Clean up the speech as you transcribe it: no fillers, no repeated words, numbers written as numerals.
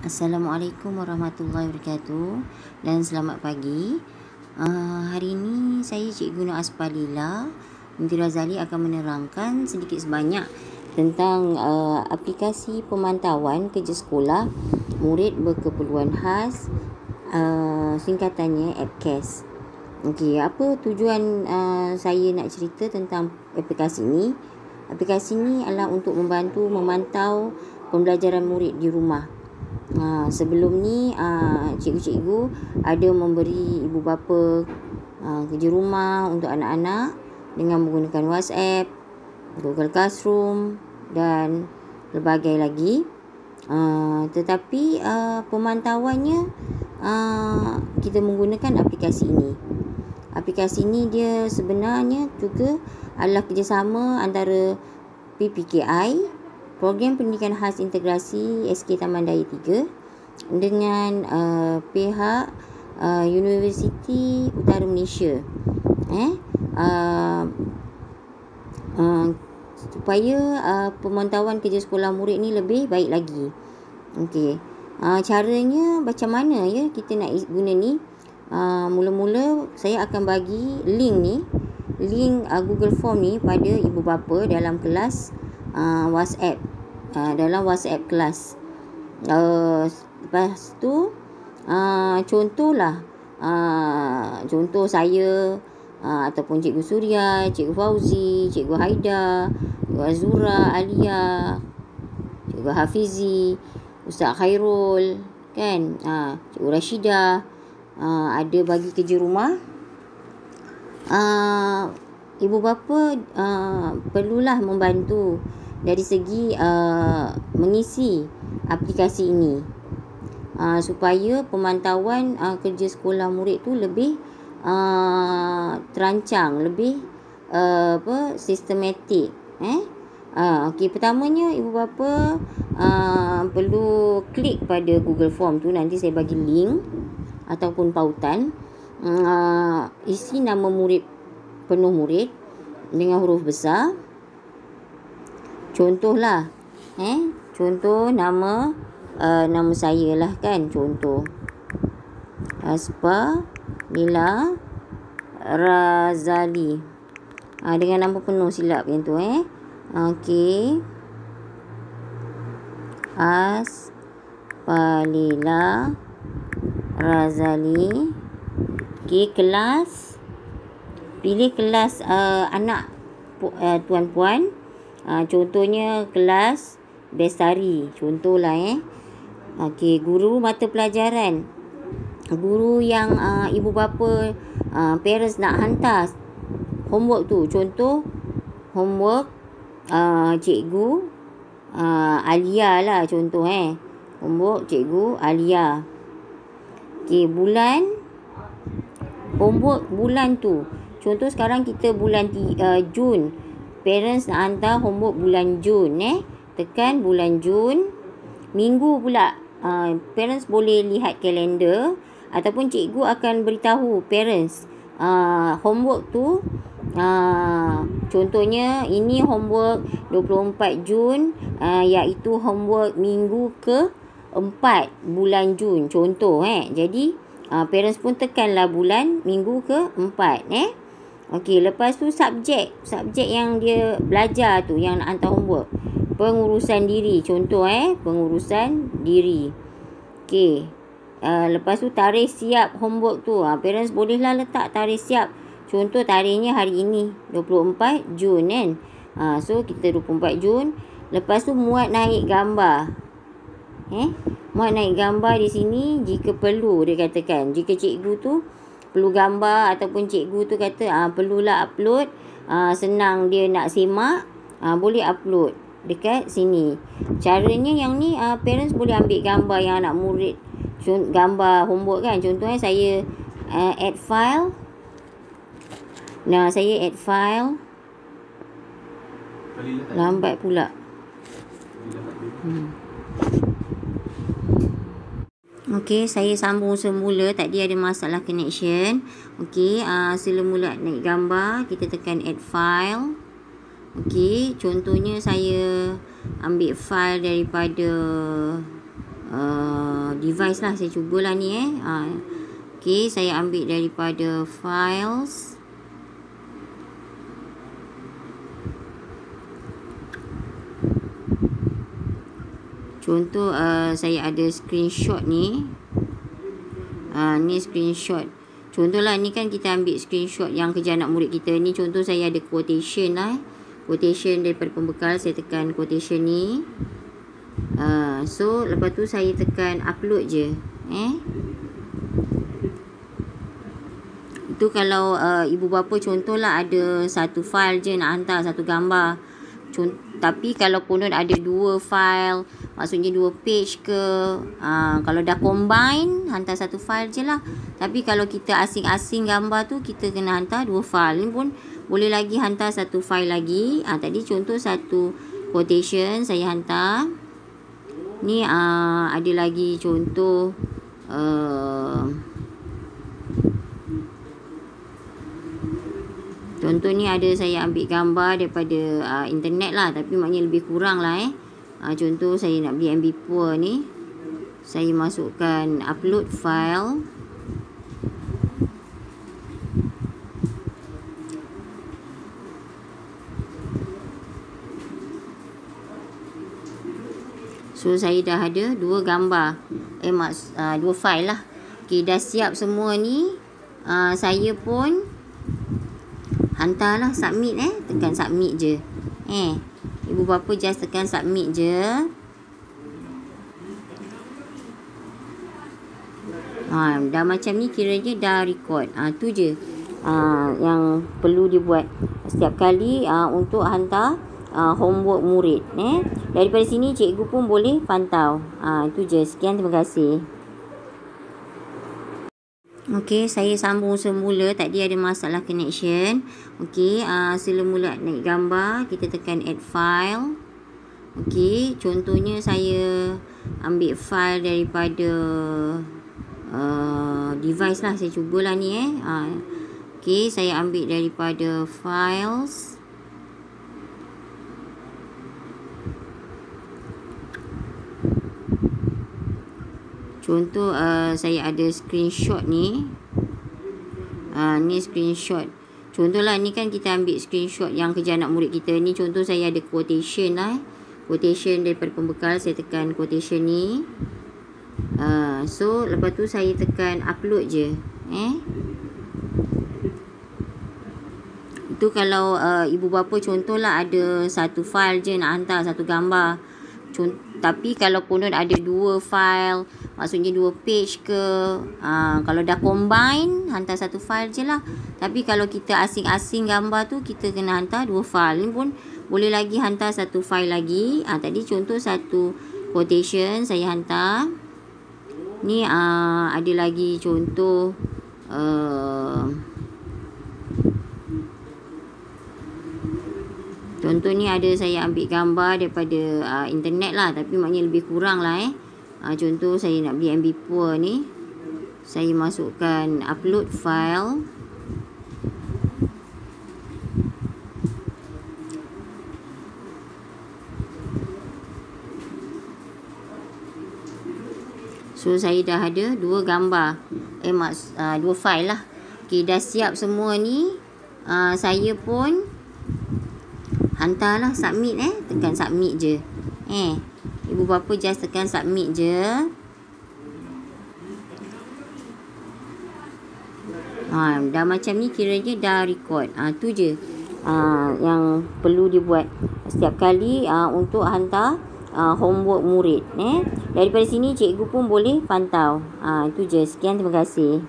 Assalamualaikum warahmatullahi wabarakatuh dan selamat pagi. Hari ini saya Cikgu Nur Aspalila binti Razali akan menerangkan sedikit sebanyak tentang aplikasi pemantauan kerja sekolah murid berkeperluan khas, singkatannya APCAS. Okey, apa tujuan saya nak cerita tentang aplikasi ini? Aplikasi ini adalah untuk membantu memantau pembelajaran murid di rumah. Sebelum ni cikgu-cikgu ada memberi ibu bapa kerja rumah untuk anak-anak dengan menggunakan WhatsApp, Google Classroom dan pelbagai lagi. Tetapi pemantauannya kita menggunakan aplikasi ini. Aplikasi ini dia sebenarnya juga adalah kerjasama antara PPKI, Program Pendidikan Khas Integrasi SK Taman Daya 3 dengan pihak Universiti Utara Malaysia supaya pemantauan kerja sekolah murid ni lebih baik lagi. Okey. Caranya macam mana ya kita nak guna ni? Mula-mula saya akan bagi link Google Form ni pada ibu bapa dalam kelas WhatsApp, dalam WhatsApp kelas. Lepas tu contohlah, contoh saya ataupun Cikgu Suria, Cikgu Fauzi, Cikgu Haida, Cikgu Azura, Alia, Cikgu Hafizi, Ustaz Khairul, kan, Cikgu Rashidah, ada bagi kerja rumah. Ibu bapa perlulah membantu dari segi mengisi aplikasi ini supaya pemantauan kerja sekolah murid tu lebih terancang, lebih sistematik. Okey, pertamanya ibu bapa perlu klik pada Google Form tu, nanti saya bagi link ataupun pautan. Isi nama murid, penuh murid dengan huruf besar. Contohlah, contoh nama saya lah, kan, contoh Aspalila Razali, dengan nama penuh silap yang tu. Okey, Aspalila Razali. Okey, kelas, pilih kelas anak tuan-puan. Contohnya kelas Bestari, contohlah. Okey, guru mata pelajaran, guru yang ibu bapa parents nak hantar homework tu, contoh homework Cikgu Alia lah, contoh homework Cikgu Alia. Okey, bulan, homework bulan tu, contoh sekarang kita bulan Jun, parents nak hantar homework bulan Jun. Tekan bulan Jun. Minggu pula, parents boleh lihat kalender ataupun cikgu akan beritahu parents homework tu, contohnya ini homework 24 Jun, iaitu homework minggu ke-4 bulan Jun, contoh. Jadi parents pun tekanlah bulan minggu ke-4. Okey, lepas tu subjek yang dia belajar tu, yang nak hantar homework, pengurusan diri, contoh pengurusan diri. Okey, lepas tu tarikh siap homework tu, parents bolehlah letak tarikh siap, contoh tarikhnya hari ini 24 Jun, kan. So kita 24 Jun. Lepas tu muat naik gambar. Muat naik gambar di sini jika perlu, dia katakan. Jika cikgu tu perlu gambar ataupun cikgu tu kata perlulah upload, senang dia nak semak, boleh upload dekat sini. Caranya yang ni, parents boleh ambil gambar yang anak murid, gambar homework, kan. Contohnya saya add file. Saya add file. Lambat pula. Okey, saya sambung semula. Tadi ada masalah connection. Okey, sila mula naik gambar. Kita tekan add file. Okey, contohnya saya ambil file daripada device lah. Saya cubalah ni Okey, saya ambil daripada files. Contoh saya ada screenshot ni. Ni screenshot. Contohlah ni kan kita ambil screenshot yang kerja anak murid kita ni. Contoh saya ada quotation lah. Quotation daripada pembekal. Saya tekan quotation ni. So lepas tu saya tekan upload je. Itu kalau ibu bapa contohlah ada satu file je nak hantar, satu gambar. Tapi kalau konon ada dua file, maksudnya dua page ke, kalau dah combine, hantar satu file je lah. Tapi kalau kita asing-asing gambar tu, kita kena hantar dua file. Ni pun boleh lagi hantar satu file lagi. Tadi contoh satu quotation saya hantar. Ni ada lagi contoh contoh ni ada saya ambil gambar daripada internet lah, tapi maknanya lebih kurang lah contoh saya nak beli MP4 ni, saya masukkan upload file. So saya dah ada dua gambar, dua file lah. Okay, dah siap semua ni. Saya pun hantarlah, submit tekan submit je. Ibu bapa just tekan submit je. Dah macam ni kiranya dah record. Tu je yang perlu dibuat setiap kali untuk hantar homework murid. Daripada sini cikgu pun boleh pantau. Itu je. Sekian, terima kasih. Okey, saya sambung semula. Tadi ada masalah connection. Okey, sila mula naik gambar. Kita tekan add file. Okey, contohnya saya ambil file daripada device lah. Saya cubalah ni Okey, saya ambil daripada files. Contoh saya ada screenshot ni. Ni screenshot. Contohlah ni kan kita ambil screenshot yang kerja anak murid kita ni. Contoh saya ada quotation lah. Quotation daripada pembekal. Saya tekan quotation ni. So lepas tu saya tekan upload je. Itu kalau ibu bapa contohlah ada satu file je nak hantar, satu gambar. Tapi kalau konon ada dua file, maksudnya dua page ke, kalau dah combine, hantar satu file je lah. Tapi kalau kita asing-asing gambar tu, kita kena hantar dua file. Ni pun boleh lagi hantar satu file lagi. Tadi contoh satu quotation saya hantar. Ni ada lagi contoh contoh ni ada saya ambil gambar daripada internet lah, tapi maknanya lebih kurang lah contoh saya nak beli MP4 ni, saya masukkan upload file. So saya dah ada dua gambar, dua file lah. Okay, dah siap semua ni. Saya pun hantarlah, submit tekan submit je. Ibu bapa just tekan submit je. Dah macam ni kiranya dah record. Tu je yang perlu dibuat setiap kali untuk hantar homework murid. Daripada sini cikgu pun boleh pantau. Itu je. Sekian, terima kasih.